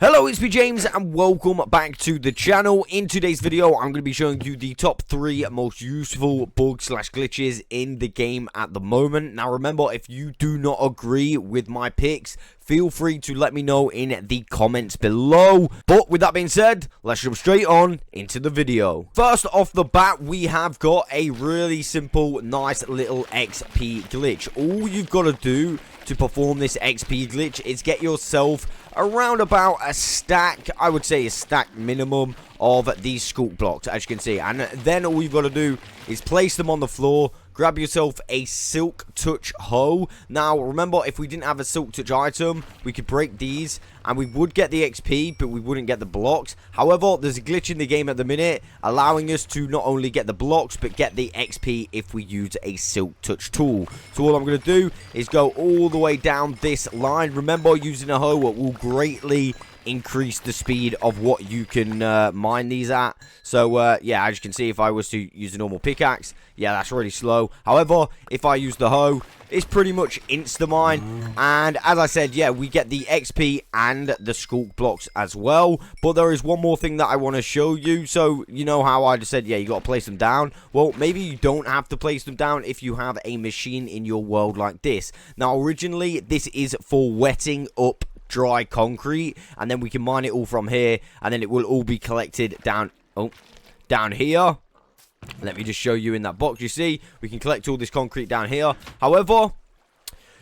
Hello, it's me James and welcome back to the channel. In today's video, I'm going to be showing you the top 3 most useful bugs / glitches in the game at the moment. Now remember, if you do not agree with my picks, feel free to let me know in the comments below. But with that being said, let's jump straight on into the video. First off the bat, we have got a really simple, nice little XP glitch. All you've got to do to perform this XP glitch is get yourself around about a stack, I would say a stack minimum of these sculk blocks, as you can see. And then all you've got to do is place them on the floor, grab yourself a silk touch hoe. Now remember, if we didn't have a silk touch item, we could break these and we would get the XP, but we wouldn't get the blocks. However, there's a glitch in the game at the minute allowing us to not only get the blocks but get the XP if we use a silk touch tool. So all I'm going to do is go all the way down this line. Remember, using a hoe will greatly increase the speed of what you can mine these at. So yeah, as you can see, if I was to use a normal pickaxe, yeah, that's really slow. However, if I use the hoe, it's pretty much insta mine. And as I said, yeah, we get the XP and the sculk blocks as well. But there is one more thing that I want to show you. So you know how I just said, yeah, you got to place them down. Well, maybe you don't have to place them down if you have a machine in your world like this. Now originally, this is for wetting up dry concrete, and then we can mine it all from here, and then it will all be collected down here. Let me just show you in that box. You see, we can collect all this concrete down here. However,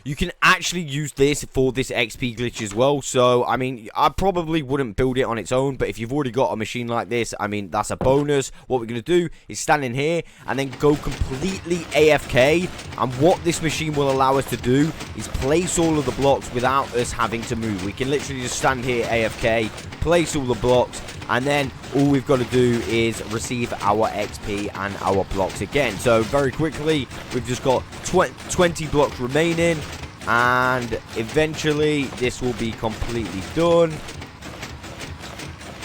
you can actually use this for this XP glitch as well. So, I mean, I probably wouldn't build it on its own. But if you've already got a machine like this, I mean, that's a bonus. What we're going to do is stand in here and then go completely AFK. And what this machine will allow us to do is place all of the blocks without us having to move. We can literally just stand here AFK, place all the blocks, and then all we've got to do is receive our XP and our blocks again. So very quickly, we've just got 20 blocks remaining, and eventually this will be completely done.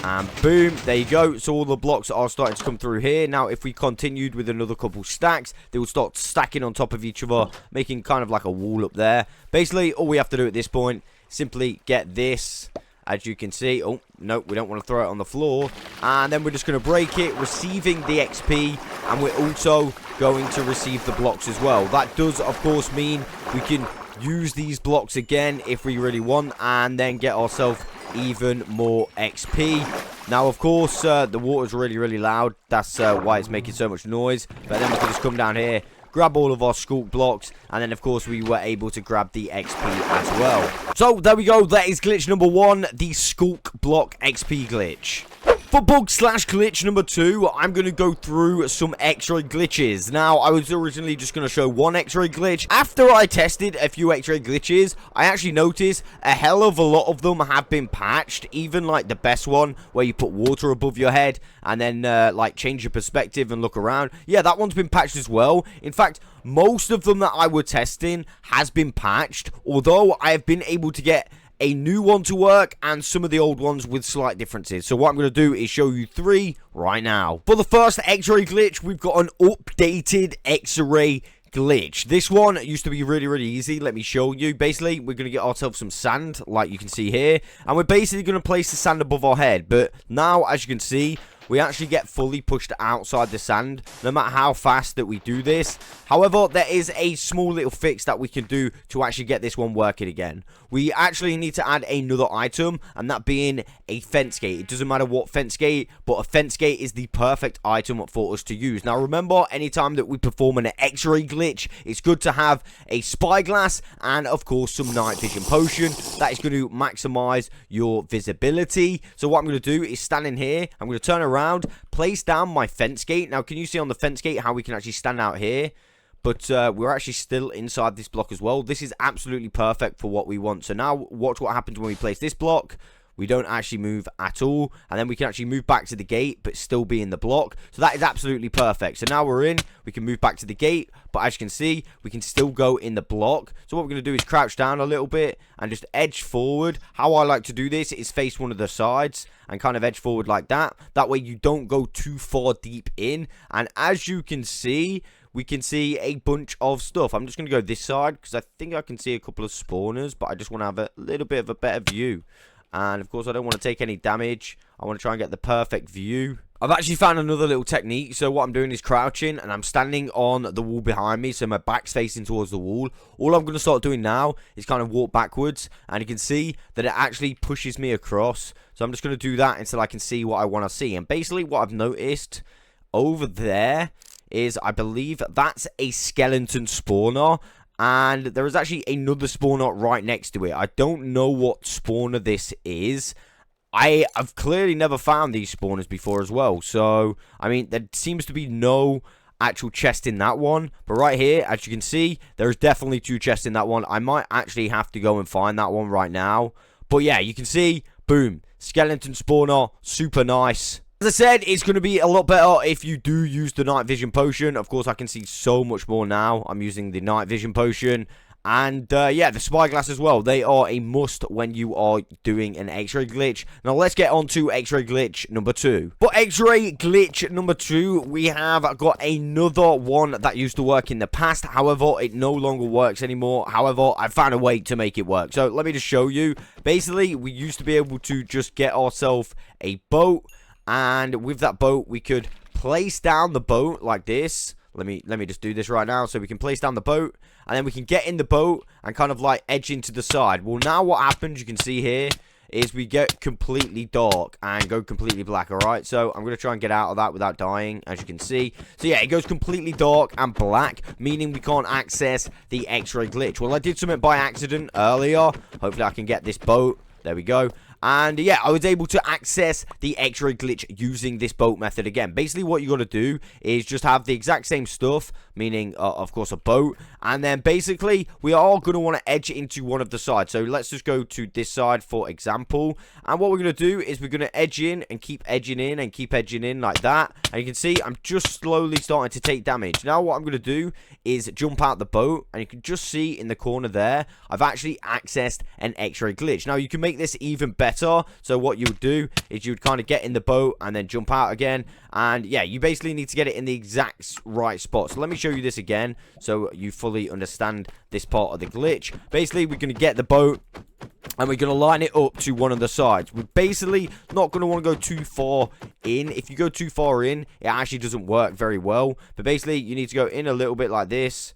And boom, there you go. So all the blocks are starting to come through here. Now if we continued with another couple stacks, they will start stacking on top of each other, making kind of like a wall up there. Basically, all we have to do at this point, simply get this. As you can see, oh, no, we don't want to throw it on the floor. And then we're just going to break it, receiving the XP. And we're also going to receive the blocks as well. That does, of course, mean we can use these blocks again if we really want. And then get ourselves even more XP. Now, of course, the water's really, really loud. That's why it's making so much noise. But then we can just come down here, grab all of our sculk blocks, and then of course we were able to grab the XP as well. So there we go, that is glitch number 1, the sculk block XP glitch. For bug / glitch number 2, I'm going to go through some X-ray glitches. Now, I was originally just going to show one X-ray glitch. After I tested a few X-ray glitches, I actually noticed a hell of a lot of them have been patched. Even like the best one, where you put water above your head and then like change your perspective and look around. Yeah, that one's been patched as well. In fact, most of them that I was testing has been patched, although I have been able to get a new one to work and some of the old ones with slight differences. So what I'm going to do is show you 3 right now. For the first X-ray glitch, we've got an updated X-ray glitch. This one used to be really, really easy. Let me show you. Basically, we're going to get ourselves some sand, like you can see here, and we're basically going to place the sand above our head. But now, as you can see, we actually get fully pushed outside the sand, no matter how fast that we do this. However, there is a small little fix that we can do to actually get this one working again. We actually need to add another item, and that being a fence gate. It doesn't matter what fence gate, but a fence gate is the perfect item for us to use. Now, remember, anytime that we perform an X-ray glitch, it's good to have a spyglass and, of course, some night vision potion. That is going to maximize your visibility. So what I'm going to do is stand in here. I'm going to turn around, place down my fence gate. Now, can you see on the fence gate how we can actually stand out here? But we're actually still inside this block as well. This is absolutely perfect for what we want. So now watch what happens when we place this block. We don't actually move at all. And then we can actually move back to the gate, but still be in the block. So that is absolutely perfect. So now we're in. We can move back to the gate. But as you can see, we can still go in the block. So what we're going to do is crouch down a little bit and just edge forward. How I like to do this is face one of the sides and kind of edge forward like that. That way you don't go too far deep in. And as you can see, we can see a bunch of stuff. I'm just going to go this side because I think I can see a couple of spawners, but I just want to have a little bit of a better view. And, of course, I don't want to take any damage. I want to try and get the perfect view. I've actually found another little technique. So what I'm doing is crouching, and I'm standing on the wall behind me. So my back's facing towards the wall. All I'm going to start doing now is kind of walk backwards. And you can see that it actually pushes me across. So I'm just going to do that until I can see what I want to see. And basically what I've noticed over there is, I believe that's a skeleton spawner. And there is actually another spawner right next to it. I don't know what spawner this is. I have clearly never found these spawners before as well. So, I mean, there seems to be no actual chest in that one. But right here, as you can see, there's definitely 2 chests in that one. I might actually have to go and find that one right now. But yeah, you can see, boom, skeleton spawner, super nice. As I said, it's going to be a lot better if you do use the night vision potion. Of course, I can see so much more now. I'm using the night vision potion. And, yeah, the spyglass as well. They are a must when you are doing an X-ray glitch. Now, let's get on to X-ray glitch number 2. For X-ray glitch number 2, we have got another one that used to work in the past. However, it no longer works anymore. However, I found a way to make it work. So, let me just show you. Basically, we used to be able to just get ourselves a boat. And with that boat, we could place down the boat like this. Let me just do this right now. So we can place down the boat, and then we can get in the boat and kind of like edge into the side. Well, now what happens, you can see here, is we get completely dark and go completely black, alright? So I'm going to try and get out of that without dying, as you can see. So yeah, it goes completely dark and black, meaning we can't access the X-ray glitch. Well, I did something by accident earlier. Hopefully I can get this boat. There we go. And yeah, I was able to access the X-ray glitch using this boat method again. Basically, what you got to do is just have the exact same stuff, meaning, of course, a boat. And then basically, we are going to want to edge it into one of the sides. So let's just go to this side, for example. And what we're going to do is we're going to edge in and keep edging in and keep edging in like that. And you can see I'm just slowly starting to take damage. Now, what I'm going to do is jump out the boat. And you can just see in the corner there, I've actually accessed an X-ray glitch. Now, you can make this even better. So what you would do is you would kind of get in the boat and then jump out again. And yeah, you basically need to get it in the exact right spot. So let me show you this again so you fully understand this part of the glitch. Basically, we're going to get the boat and we're going to line it up to one of the sides. We're basically not going to want to go too far in. If you go too far in, it actually doesn't work very well. But basically, you need to go in a little bit like this.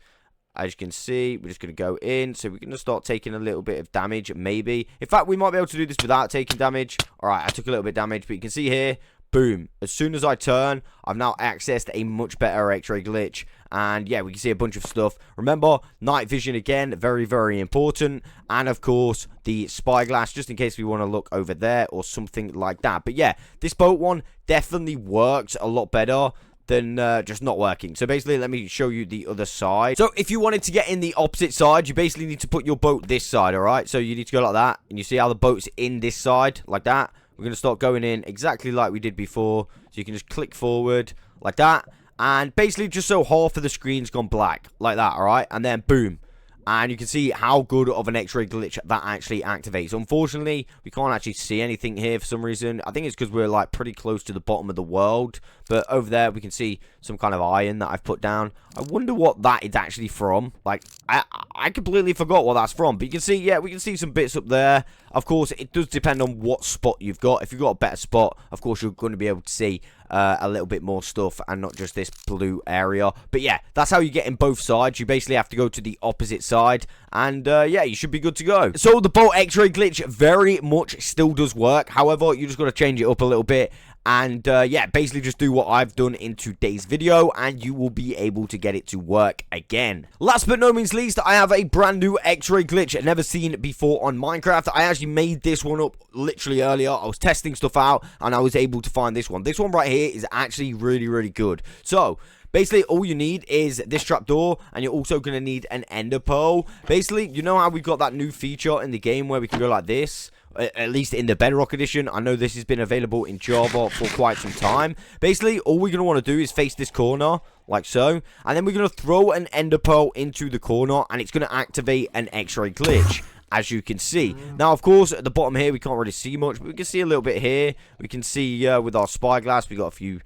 As you can see, we're just going to go in. So we're going to start taking a little bit of damage, maybe. In fact, we might be able to do this without taking damage. Alright, I took a little bit of damage, but you can see here, boom. As soon as I turn, I've now accessed a much better X-ray glitch. And yeah, we can see a bunch of stuff. Remember, night vision again, very, very important. And of course, the spyglass, just in case we want to look over there or something like that. But yeah, this boat one definitely works a lot better than just not working. So basically, let me show you the other side. So if you wanted to get in the opposite side, you basically need to put your boat this side, alright? So you need to go like that, and you see how the boat's in this side, like that. We're going to start going in exactly like we did before. So you can just click forward, like that. And basically, just so half of the screen's gone black, like that, alright? And then, boom. And you can see how good of an X-ray glitch that actually activates. Unfortunately, we can't actually see anything here for some reason. I think it's because we're like pretty close to the bottom of the world. But over there, we can see some kind of iron that I've put down. I wonder what that is actually from. Like, I completely forgot what that's from. But you can see, yeah, we can see some bits up there. Of course, it does depend on what spot you've got. If you've got a better spot, of course, you're going to be able to see a little bit more stuff and not just this blue area. But yeah, that's how you get in both sides. You basically have to go to the opposite side. And yeah, you should be good to go. So the boat X-ray glitch very much still does work. However, you just got to change it up a little bit. And yeah, basically just do what I've done in today's video and you will be able to get it to work again. Last but no means least, I have a brand new X-ray glitch never seen before on Minecraft. I actually made this one up literally earlier. I was testing stuff out and I was able to find this one. This one right here is actually really, really good. So basically, all you need is this trapdoor, and you're also going to need an ender pearl. Basically, you know how we've got that new feature in the game where we can go like this? At least in the Bedrock edition. I know this has been available in Java for quite some time. Basically, all we're going to want to do is face this corner, like so. And then we're going to throw an ender pearl into the corner, and it's going to activate an X-ray glitch, as you can see. Now, of course, at the bottom here, we can't really see much, but we can see a little bit here. We can see with our spyglass, we got a few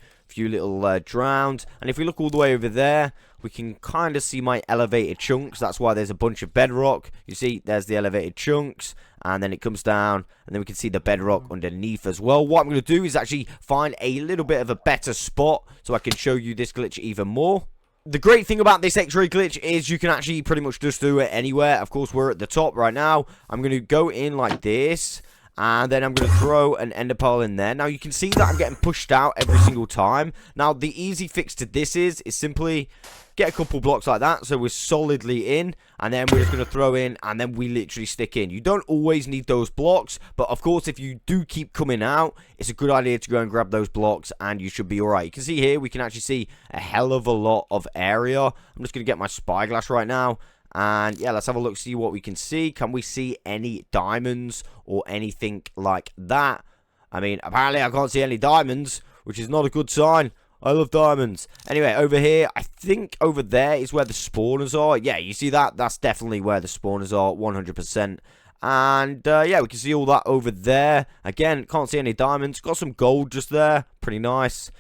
little drowns. And if we look all the way over there, we can kind of see my elevated chunks. That's why there's a bunch of bedrock. You see, there's the elevated chunks. and then it comes down, and then we can see the bedrock underneath as well. What I'm going to do is actually find a little bit of a better spot so I can show you this glitch even more. The great thing about this X-ray glitch is you can actually pretty much just do it anywhere. Of course, we're at the top right now. I'm going to go in like this, and then I'm going to throw an ender pearl in there. Now, you can see that I'm getting pushed out every single time. Now, the easy fix to this is simply get a couple blocks like that, so we're solidly in, and then we're just going to throw in, and then we literally stick in. You don't always need those blocks, but of course, if you do keep coming out, it's a good idea to go and grab those blocks, and you should be alright. You can see here, we can actually see a hell of a lot of area. I'm just going to get my spyglass right now, and yeah, let's have a look, see what we can see. Can we see any diamonds or anything like that? I mean, apparently I can't see any diamonds, which is not a good sign. I love diamonds. Anyway, over here, I think over there is where the spawners are. Yeah, you see that? That's definitely where the spawners are, 100%. And, yeah, we can see all that over there. Again, can't see any diamonds. Got some gold just there. Pretty nice.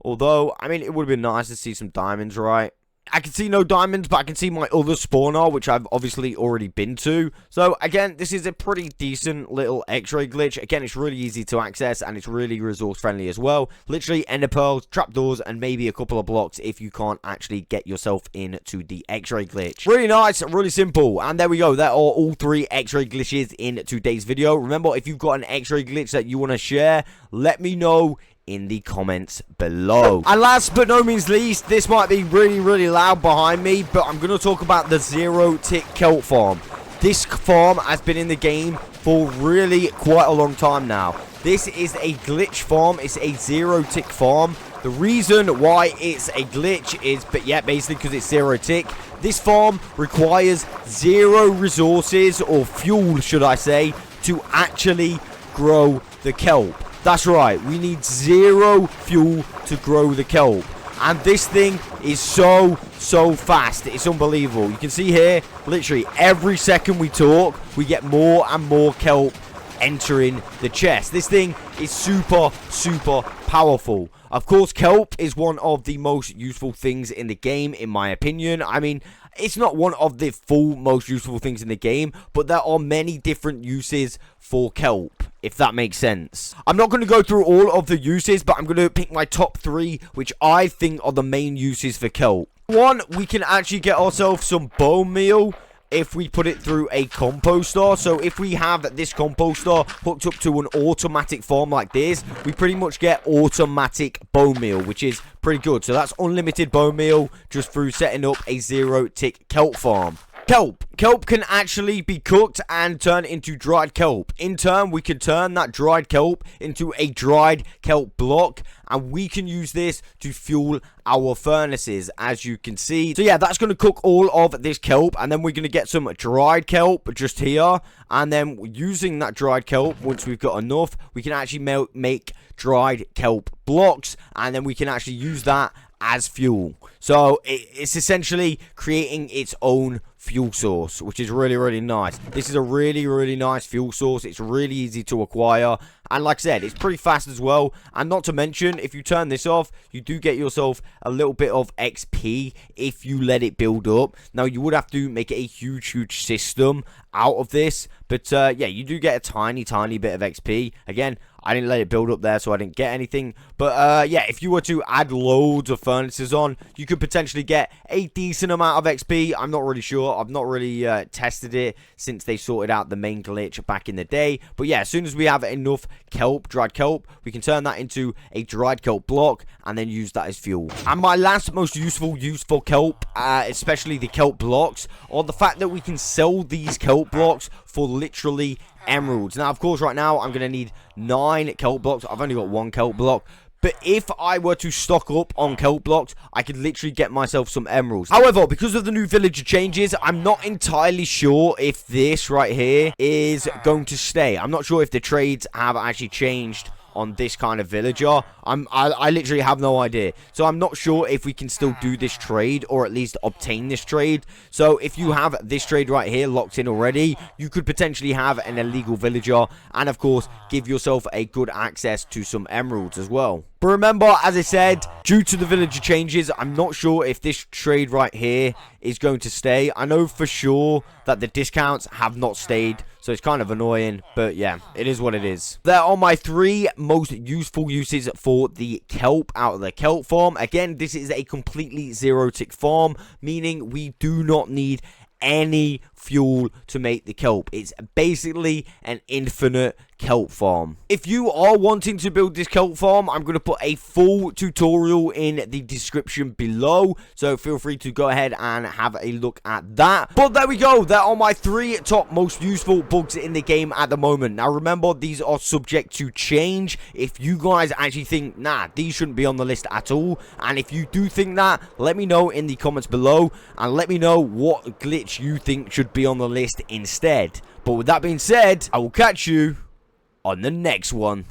Although, I mean, it would have been nice to see some diamonds, right? I can see no diamonds, but I can see my other spawner, which I've obviously already been to. So, again, this is a pretty decent little X-ray glitch. Again, it's really easy to access, and it's really resource-friendly as well. Literally, ender pearls, trapdoors, and maybe a couple of blocks if you can't actually get yourself into the X-ray glitch. Really nice, really simple. And there we go. There are all 3 X-ray glitches in today's video. Remember, if you've got an X-ray glitch that you want to share, let me know in the comments below. And last but no means least, this might be really loud behind me, but I'm going to talk about the 0-tick kelp farm. This farm has been in the game for really quite a long time now. This is a glitch farm. It's a 0-tick farm. The reason why it's a glitch is, but yeah, basically because it's 0-tick. This farm requires 0 resources, or fuel should I say, to actually grow the kelp. That's right, we need 0 fuel to grow the kelp. And this thing is so fast. It's unbelievable. You can see here, literally every second we talk, we get more and more kelp entering the chest. This thing is super powerful. Of course, kelp is one of the most useful things in the game, in my opinion. I mean, it's not one of the full most useful things in the game, but there are many different uses for kelp, if that makes sense. I'm not going to go through all of the uses, but I'm going to pick my top 3, which I think are the main uses for kelp. 1, we can actually get ourselves some bone meal if we put it through a composter. So if we have this composter hooked up to an automatic farm like this, we pretty much get automatic bone meal, which is pretty good. So that's unlimited bone meal just through setting up a 0-tick kelp farm. Kelp can actually be cooked and turned into dried kelp. In turn, we can turn that dried kelp into a dried kelp block, and we can use this to fuel our furnaces, as you can see. So yeah, that's going to cook all of this kelp, and then we're going to get some dried kelp just here, and then using that dried kelp, once we've got enough, we can actually make dried kelp blocks, and then we can actually use that as fuel. So it's essentially creating its own fuel source, which is really nice. This is a really nice fuel source. It's really easy to acquire, and like I said, it's pretty fast as well. And not to mention, if you turn this off, you do get yourself a little bit of XP if you let it build up. Now, you would have to make a huge system out of this, but yeah, you do get a tiny bit of XP. Again, I didn't let it build up there, so I didn't get anything. But yeah, if you were to add loads of furnaces on, you could potentially get a decent amount of XP. I'm not really sure. I've not really tested it since they sorted out the main glitch back in the day. But yeah, as soon as we have enough kelp, dried kelp, we can turn that into a dried kelp block and then use that as fuel. And my last most useful use for kelp, especially the kelp blocks, are the fact that we can sell these kelp blocks for literally emeralds. Now, of course, right now I'm going to need 9 kelp blocks. I've only got 1 kelp block. But if I were to stock up on kelp blocks, I could literally get myself some emeralds. However, because of the new villager changes, I'm not entirely sure if this right here is going to stay. I'm not sure if the trades have actually changed on this kind of villager. I literally have no idea. So I'm not sure if we can still do this trade, or at least obtain this trade. So if you have this trade right here locked in already, you could potentially have an illegal villager, and of course give yourself a good access to some emeralds as well. But remember, as I said, due to the villager changes, I'm not sure if this trade right here is going to stay. I know for sure that the discounts have not stayed, So it's kind of annoying, but yeah, it is what it is. There are my 3 most useful uses for the kelp out of the kelp farm. Again, this is a completely zero-tick farm, meaning we do not need any fuel to make the kelp. It's basically an infinite kelp farm. If you are wanting to build this kelp farm, I'm going to put a full tutorial in the description below, so feel free to go ahead and have a look at that. But there we go, there are my 3 top most useful bugs in the game at the moment. Now remember, these are subject to change. If you guys actually think, nah, these shouldn't be on the list at all, and if you do think that, let me know in the comments below, and let me know what glitch you think should be on the list instead. But with that being said, I will catch you on the next one.